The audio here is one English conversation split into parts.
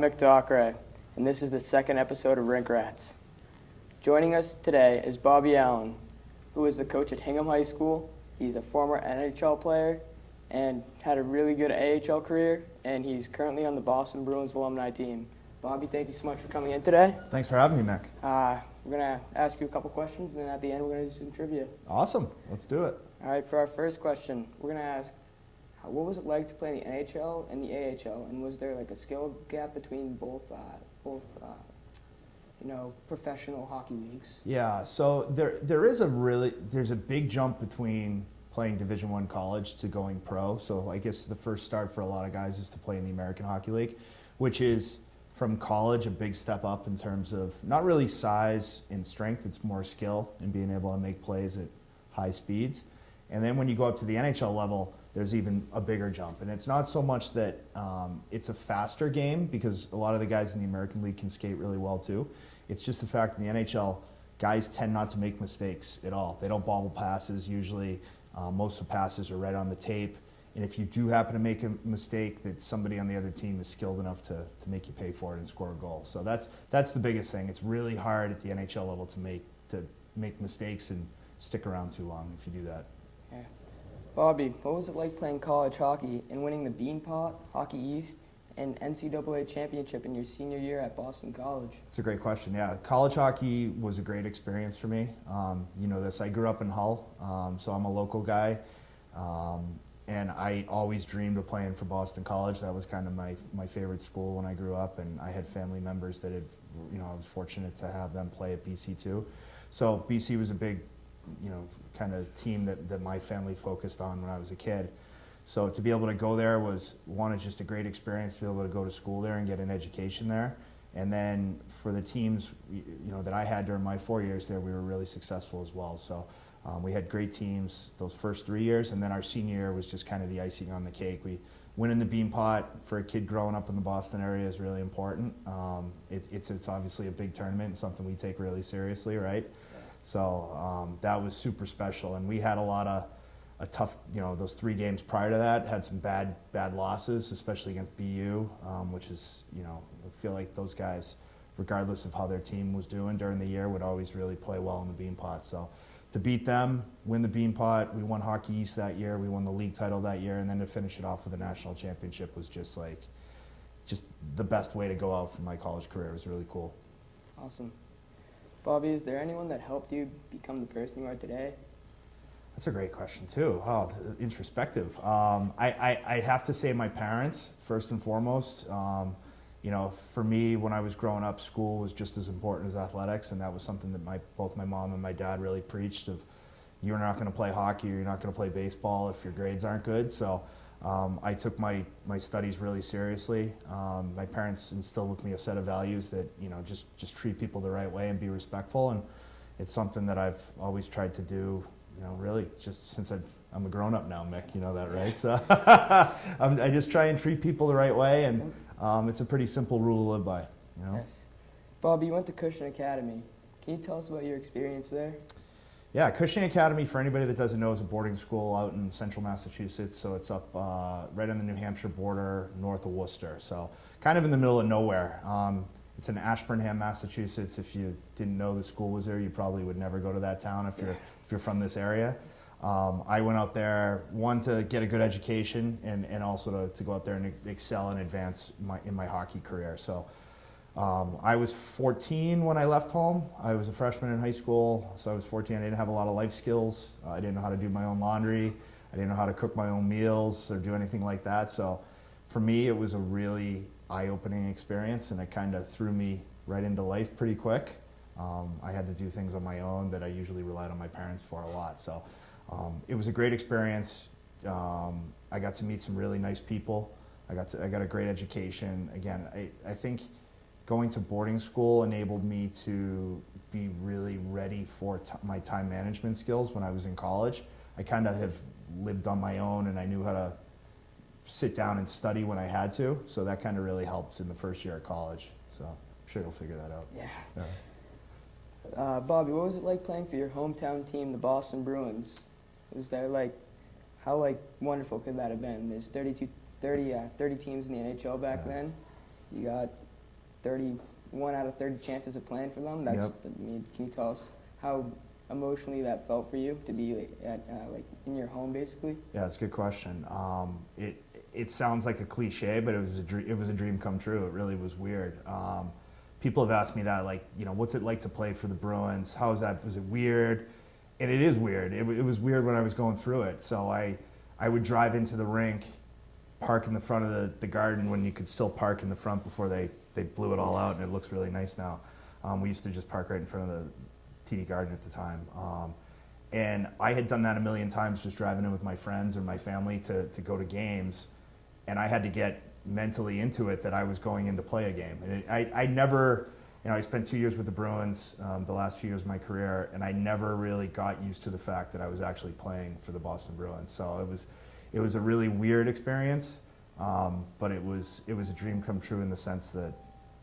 I'm Mick Dockray, and this is the second episode of Rink Rats. Joining us today is Bobby Allen, who is the coach at Hingham High School. He's a former NHL player and had a really good AHL career, and he's currently on the Boston Bruins alumni team. Bobby, thank you so much for coming in today. Thanks for having me, Mick. We're going to ask you a couple questions, and then at the end we're going to do some trivia. Awesome. Let's do it. All right, for our first question, we're going to ask, what was it like to play in the NHL and the AHL, and was there like a skill gap between both professional hockey leagues? Yeah, so there's a big jump between playing Division I college to going pro. So I guess the first start for a lot of guys is to play in the American Hockey League, which is from college a big step up in terms of not really size and strength, it's more skill and being able to make plays at high speeds. And then when you go up to the NHL level, there's even a bigger jump. And it's not so much that it's a faster game, because a lot of the guys in the American League can skate really well too. It's just the fact in the NHL, guys tend not to make mistakes at all. They don't bobble passes usually. Most of the passes are right on the tape. And if you do happen to make a mistake, that somebody on the other team is skilled enough to make you pay for it and score a goal. So that's the biggest thing. It's really hard at the NHL level to make mistakes and stick around too long if you do that. Yeah. Bobby, what was it like playing college hockey and winning the Beanpot, Hockey East, and NCAA championship in your senior year at Boston College? It's a great question. Yeah, college hockey was a great experience for me. You know this, I grew up in Hull, so I'm a local guy. And I always dreamed of playing for Boston College. That was kind of my favorite school when I grew up, and I had family members that I was fortunate to have them play at BC too. So BC was a big, kind of team that my family focused on when I was a kid. So to be able to go there was, one, it's just a great experience to be able to go to school there and get an education there. And then for the teams, that I had during my 4 years there, we were really successful as well. So we had great teams those first 3 years, and then our senior year was just kind of the icing on the cake. We winning the Beanpot for a kid growing up in the Boston area is really important. It's obviously a big tournament and something we take really seriously, right? So that was super special, and we had a tough, those 3 games prior to that had some bad losses, especially against BU, which is, I feel like those guys, regardless of how their team was doing during the year, would always really play well in the Beanpot. So to beat them, win the Beanpot, we won Hockey East that year, we won the league title that year, and then to finish it off with a national championship was just the best way to go out for my college career. It was really cool. Awesome. Bobby, is there anyone that helped you become the person you are today? That's a great question too. Oh, introspective. I'd have to say my parents, first and foremost. For me, when I was growing up, school was just as important as athletics, and that was something that both my mom and my dad really preached of, you're not going to play hockey or you're not going to play baseball if your grades aren't good. So I took my studies really seriously. My parents instilled with me a set of values that, just treat people the right way and be respectful, and it's something that I've always tried to do, really just since I'm a grown-up now, Mick, you know that, right? So I just try and treat people the right way, and it's a pretty simple rule to live by, Yes. Bobby, you went to Cushing Academy. Can you tell us about your experience there? Yeah, Cushing Academy, for anybody that doesn't know, is a boarding school out in central Massachusetts. So it's up right on the New Hampshire border, north of Worcester. So kind of in the middle of nowhere. It's in Ashburnham, Massachusetts. If you didn't know the school was there, you probably would never go to that town if you're from this area. I went out there, one, to get a good education, and also to go out there and excel and advance in my hockey career. So I was 14 when I left home. I was a freshman in high school, so I was 14. I didn't have a lot of life skills. I didn't know how to do my own laundry. I didn't know how to cook my own meals or do anything like that. So for me, it was a really eye-opening experience, and it kind of threw me right into life pretty quick. I had to do things on my own that I usually relied on my parents for a lot. So it was a great experience. I got to meet some really nice people. I got a great education. Again, I think going to boarding school enabled me to be really ready for my time management skills when I was in college. I kind of have lived on my own, and I knew how to sit down and study when I had to, so that kind of really helped in the first year of college. So I'm sure you'll figure that out. Yeah. Bobby, what was it like playing for your hometown team, the Boston Bruins? Was there how wonderful could that have been? There's 30 teams in the NHL back then. You got 31 out of 30 chances of playing for them. That's, Yep. I mean, can you tell us how emotionally that felt for you to be like in your home, basically? Yeah, that's a good question. It sounds like a cliche, but it was a dream come true. It really was weird. People have asked me that, like, you know, what's it like to play for the Bruins? How is that? Was it weird? And it is weird. It was weird when I was going through it. So I would drive into the rink, park in the front of the garden when you could still park in the front before they blew it all out, and it looks really nice now. We used to just park right in front of the TD Garden at the time. And I had done that a million times, just driving in with my friends or my family to go to games. And I had to get mentally into it that I was going in to play a game. And I never, you know, I spent 2 years with the Bruins, the last few years of my career, and I never really got used to the fact that I was actually playing for the Boston Bruins. So it was a really weird experience, but it was a dream come true in the sense that,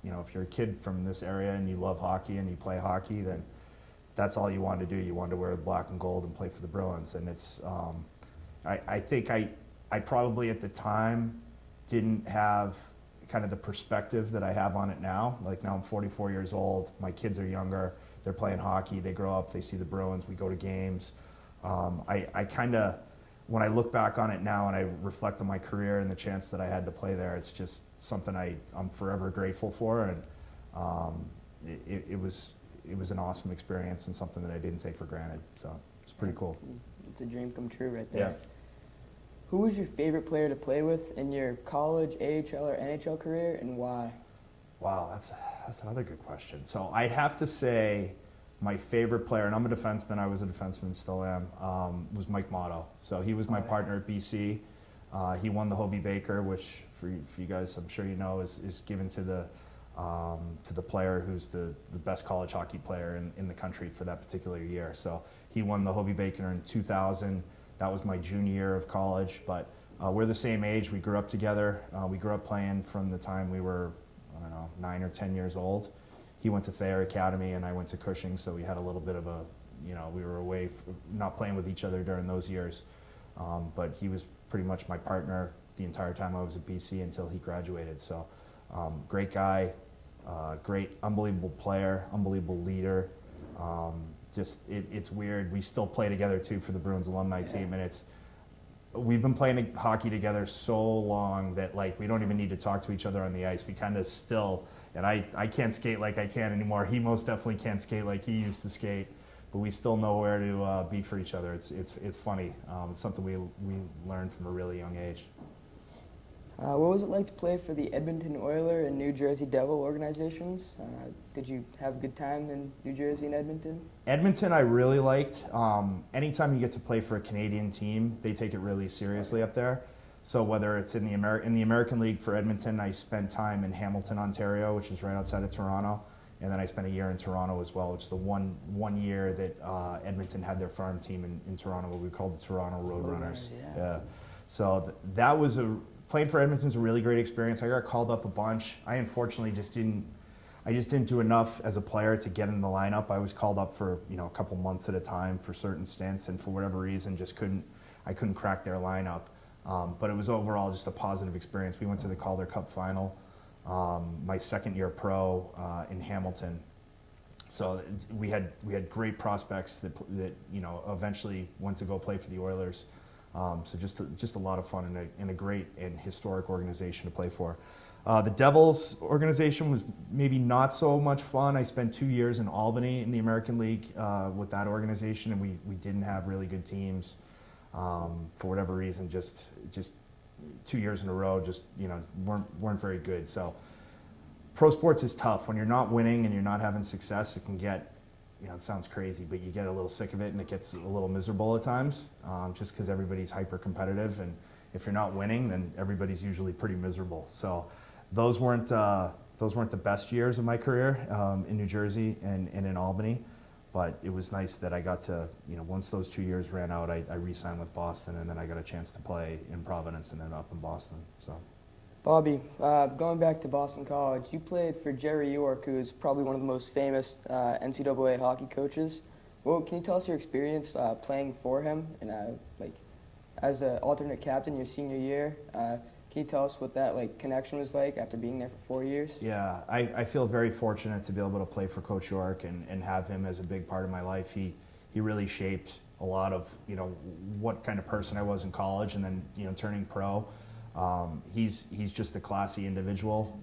you know, if you're a kid from this area and you love hockey and you play hockey, then that's all you wanted to do. You wanted to wear the black and gold and play for the Bruins. And it's, I think I probably at the time didn't have kind of the perspective that I have on it now. Like, now I'm 44 years old, my kids are younger, they're playing hockey, they grow up, they see the Bruins, we go to games. I kind of, when I look back on it now and I reflect on my career and the chance that I had to play there, it's just something I'm forever grateful for. And it was an awesome experience and something that I didn't take for granted. So it's pretty cool. It's a dream come true right there. Yeah. Who was your favorite player to play with in your college, AHL, or NHL career, and why? Wow, that's another good question. So I'd have to say my favorite player, and I'm a defenseman, I was a defenseman, still am, was Mike Motto. So he was my partner at BC. He won the Hobey Baker, which for you guys, I'm sure you know, is given to the player who's the best college hockey player in the country for that particular year. So he won the Hobey Baker in 2000. That was my junior year of college, but we're the same age. We grew up together. We grew up playing from the time we were, I don't know, 9 or 10 years old. He went to Thayer Academy and I went to Cushing, so we had a little bit of a, you know, we were away, not playing with each other during those years. But he was pretty much my partner the entire time I was at BC until he graduated. So great guy, great, unbelievable player, unbelievable leader. It's weird. We still play together too for the Bruins alumni team, and we've been playing hockey together so long that, like, we don't even need to talk to each other on the ice. We kind of still, and I can't skate like I can anymore. He most definitely can't skate like he used to skate, but we still know where to be for each other. It's funny. It's something we learned from a really young age. What was it like to play for the Edmonton Oiler and New Jersey Devil organizations? Did you have a good time in New Jersey and Edmonton? Edmonton I really liked. Anytime you get to play for a Canadian team, they take it really seriously up there. So whether it's in the American League for Edmonton, I spent time in Hamilton, Ontario, which is right outside of Toronto. And then I spent a year in Toronto as well, which is the one year that Edmonton had their farm team in Toronto, what we called the Toronto Roadrunners. Yeah. So that was playing for Edmonton's a really great experience. I got called up a bunch. I unfortunately just didn't do enough as a player to get in the lineup. I was called up for, you know, a couple months at a time for certain stints, and for whatever reason I couldn't crack their lineup. But it was overall just a positive experience. We went to the Calder Cup final my second year pro in Hamilton. So we had great prospects that you know eventually went to go play for the Oilers. So just a lot of fun and a great and historic organization to play for. The Devils organization was maybe not so much fun. I spent 2 years in Albany in the American League with that organization, and we didn't have really good teams for whatever reason. Just 2 years in a row, just, you know, weren't very good. So pro sports is tough when you're not winning and you're not having success. It can get, you know, it sounds crazy, but you get a little sick of it and it gets a little miserable at times, just because everybody's hyper competitive, and if you're not winning, then everybody's usually pretty miserable. So those weren't the best years of my career in New Jersey and in Albany, but it was nice that I got to, you know, once those 2 years ran out, I re-signed with Boston, and then I got a chance to play in Providence and then up in Boston. So. Bobby, going back to Boston College, you played for Jerry York, who is probably one of the most famous NCAA hockey coaches. Well, can you tell us your experience playing for him and like as an alternate captain your senior year? Can Can you tell us what that connection was like after being there for 4 years? Yeah, I feel very fortunate to be able to play for Coach York and have him as a big part of my life. He really shaped a lot of, what kind of person I was in college, and then, turning pro. He's just a classy individual,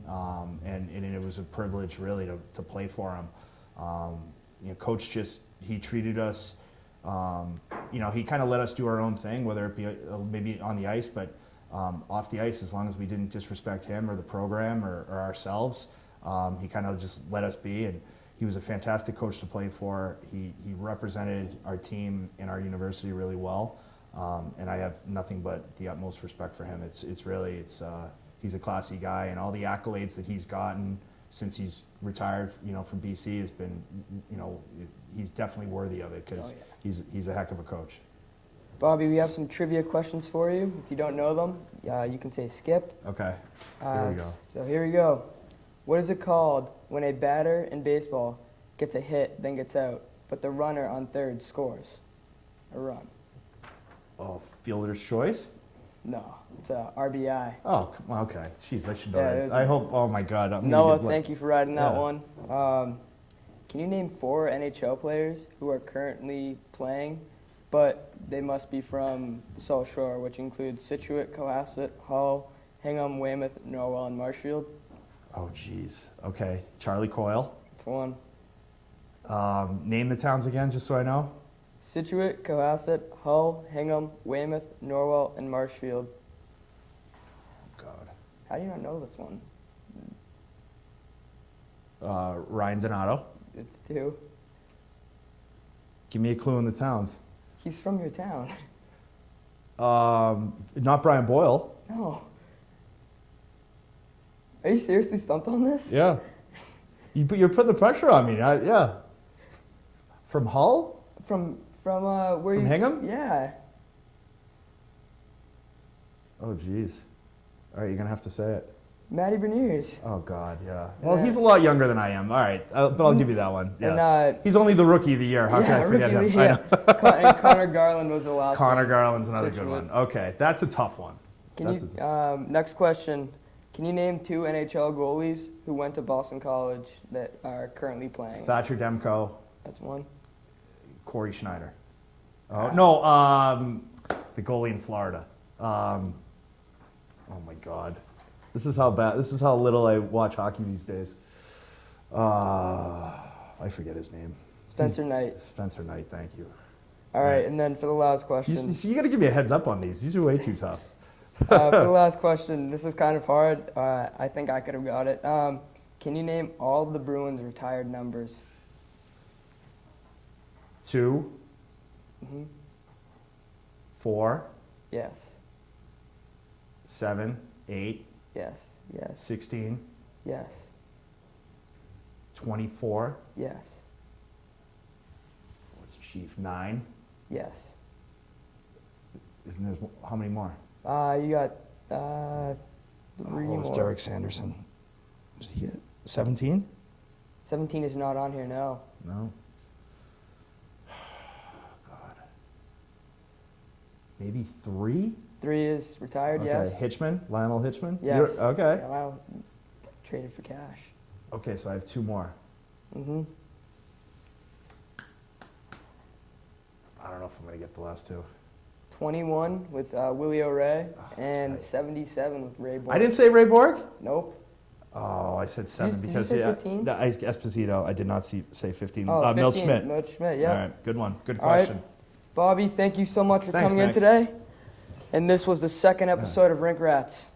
and it was a privilege really to play for him. Coach he treated us, he kind of let us do our own thing, whether it be maybe on the ice, but off the ice, as long as we didn't disrespect him or the program or ourselves. He kind of just let us be, and he was a fantastic coach to play for. He represented our team and our university really well, and I have nothing but the utmost respect for him. He's a classy guy, and all the accolades that he's gotten since he's retired, from BC has been, he's definitely worthy of it, because he's a heck of a coach. Bobby, we have some trivia questions for you. If you don't know them, you can say skip. Okay, here we go. So here we go. What is it called when a batter in baseball gets a hit, then gets out, but the runner on third scores a run? Oh, fielder's choice? No, it's a RBI. Oh, okay. Jeez, I should know Yeah, that. I hope, oh my God. Noah, thank you for writing that Yeah. one. Can you name 4 NHL players who are currently playing, but they must be from the South Shore, which includes Scituate, Cohasset, Hull, Hingham, Weymouth, Norwell, and Marshfield? Oh, geez. Okay. Charlie Coyle. That's one. Name the towns again, just so I know. Scituate, Cohasset, Hull, Hingham, Weymouth, Norwell, and Marshfield. God. How do you not know this one? Ryan Donato. It's 2. Give me a clue in the towns. He's from your town. Not Brian Boyle. No. Are you seriously stumped on this? Yeah. You're putting the pressure on me. Yeah. From Hull? From where From you... Hingham? Yeah. Oh, geez. All right, you're going to have to say it. Matty Beniers. Oh, God, yeah. Well, he's a lot younger than I am. All right, but I'll give you that one. Yeah. And, he's only the rookie of the year. How can I forget him? Yeah. And Connor Garland was the last Connor one. Garland's another good one. Okay, that's a tough one. Next question. Can you name 2 NHL goalies who went to Boston College that are currently playing? Thatcher Demko. That's one. Corey Schneider. Oh, no, the goalie in Florida. Oh, my God. This is how little I watch hockey these days. I forget his name. Spencer Knight. Spencer Knight, thank you. All right, and then for the last question. You got to give me a heads up on these. These are way too tough. For the last question, this is kind of hard. I think I could have got it. Can you name all of the Bruins' retired numbers? 2, Mm-hmm. 4, Yes. 7, 8, Yes. Yes. 16, Yes. 24. Yes. What's Chief? 9. Yes. Isn't there? How many more? You got 3 What was more. Derek Sanderson? Did he get 17? 17 is not on here, no. No. God. Maybe 3? 3 is retired, Okay. yes. Hitchman? Lionel Hitchman? Yes. Okay. Yeah, wow. Traded for cash. Okay, so I have 2 more. Mm-hmm. I don't know if I'm going to get the last 2. 21 with Willie O'Ray, that's and right. 77 with Ray Borg. I didn't say Ray Borg? Nope. Oh, I said 7 Did you because say 15? Esposito. I did not say 15. Oh, 15. Milt Schmidt. Milt Schmidt, yeah. All right, good one. Good All right. question. Bobby, thank you so much for Thanks, coming in Mick. today. And this was the second episode of Rink Rats.